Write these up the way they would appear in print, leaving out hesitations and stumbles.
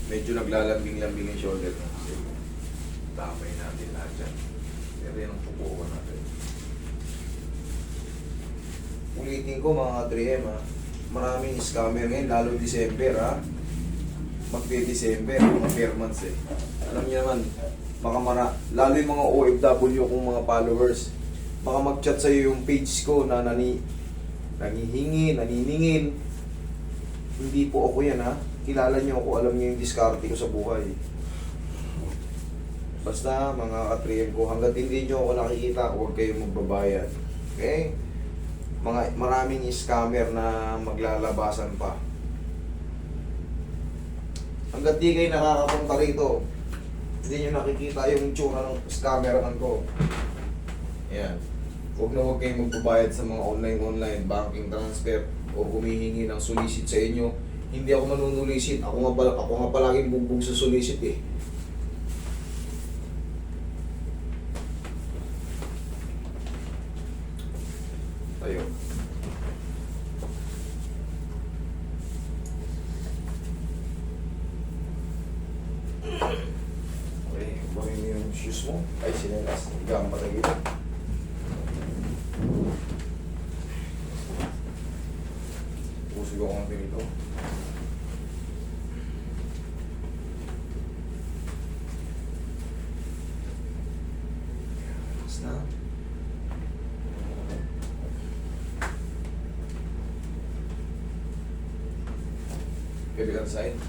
Medyo naglalambing-lambing yung shoulder mo. Kasi damay natin lahat dyan. Pero yan ang pupukan natin. Ulitin ko mga 3M ha. Maraming scammer ngayon, lalo December ha. Magpe-December, mga fair months eh. Alam niyo naman, baka lalo yung mga OFW kong mga followers, baka mag-chat sa'yo yung page ko na nanihingi, naniningin. Hindi po ako yan ha. Kilala niyo ako, alam niyo yung diskarte ko sa buhay. Basta mga ka-3M ko, hanggat hindi niyo ako nakikita, huwag kayong magbabayad. Okay? Maraming scammer na maglalabasan pa. Hanggat di kayo nakakapunta rito, hindi nyo nakikita yung tsura ng scammeran ko. Ayan. Huwag na huwag kayong magbabayad sa mga online banking transfer o humihingi ng solicit sa inyo. Hindi ako manunulisit. Ako nga palaging bugbog sa solicit eh. Tayo. Okay, barin mo yung shoes mo. Ay, sinelas. Higa ang patagil. Pusog ako ng pinito. Tapos na. Kabilang side.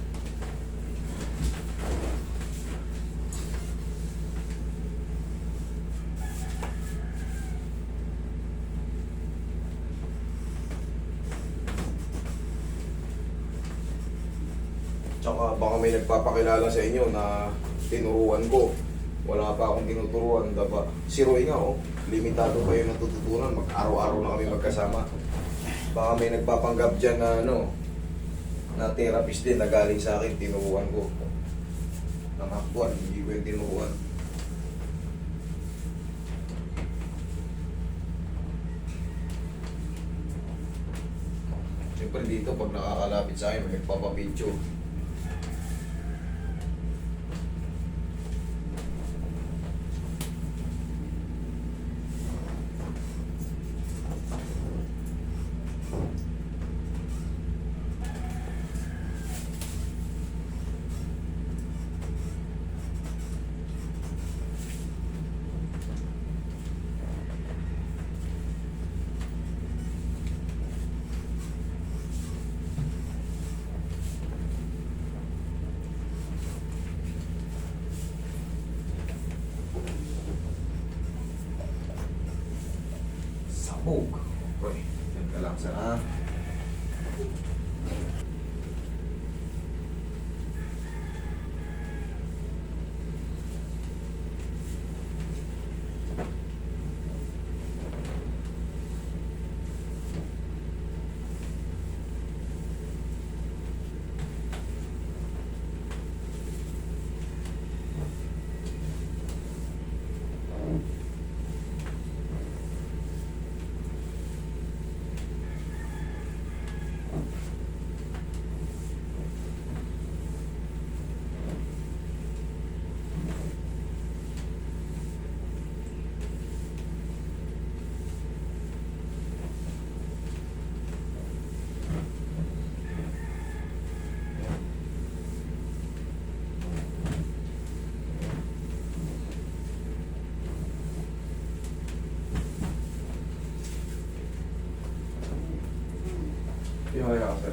Tsaka baka may nagpapakilala sa inyo na tinuruan ko. Wala pa akong tinuturuan. Dapat si Roy nga oh. Limitado pa yung natututunan. Mag-araw-araw na kami magkasama. Baka may nagpapanggap dyan na na therapist din na galing sa akin. Tinuruan ko. Namakbuan. Hindi ko yung tinuruan. Siyempre dito pag nakakalapit sa akin, may nagpapapicture. Sabog. Okay, yan ka lang sana. Yung kaya sir.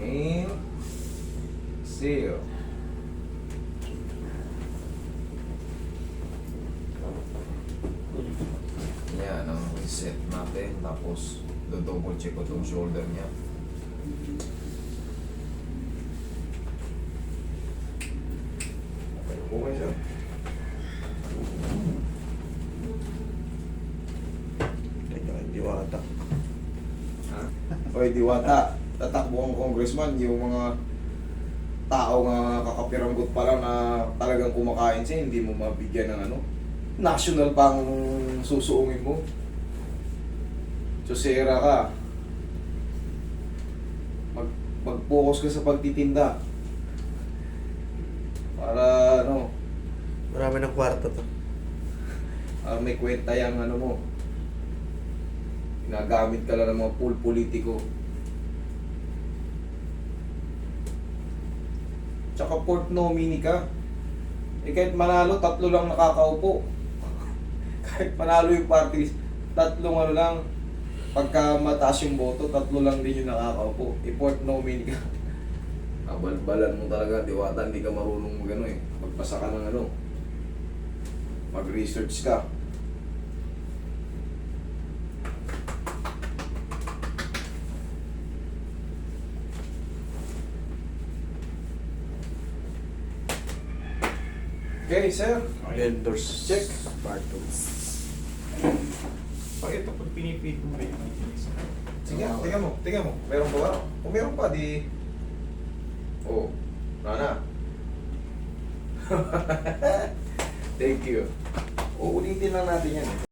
Inhale. Exhale. Yan ang reset natin. Tapos, double check ko itong shoulder niya. Okay siya. Teka, diwata. Ha? Oy, Diwata, tatakbo ang congressman, yung mga tao nga kakapiranggot pa lang na talagang kumakain siya, hindi mo mabigyan ng ano, national pang susuungin mo. Susera ka. Mag-focus ka sa pagtitinda. Para ano, Marami ng kwarto to. may kwenta yung ano mo. Ginagamit ka lang ng mga pool politiko. Tsaka port nominee ka. Kahit manalo, 3 lang nakakaupo. Kahit manalo yung parties, 3 ano lang. Pagka mataas yung boto, 3 lang din yung nakakaupo. Port nominee ka. Kabalbalan mo talaga, Diwata, hindi ka marunong magano eh. Magpasa ka ng ano. Mag-research ka. Okay, sir. Vendors. Check. Bartels. Pag ito, pag pinipit mo ba yung Sige, tingnan mo. Meron pa ba? Kung meron pa, di... Oh, Rana. Thank you. Uulitin lang natin yan eh.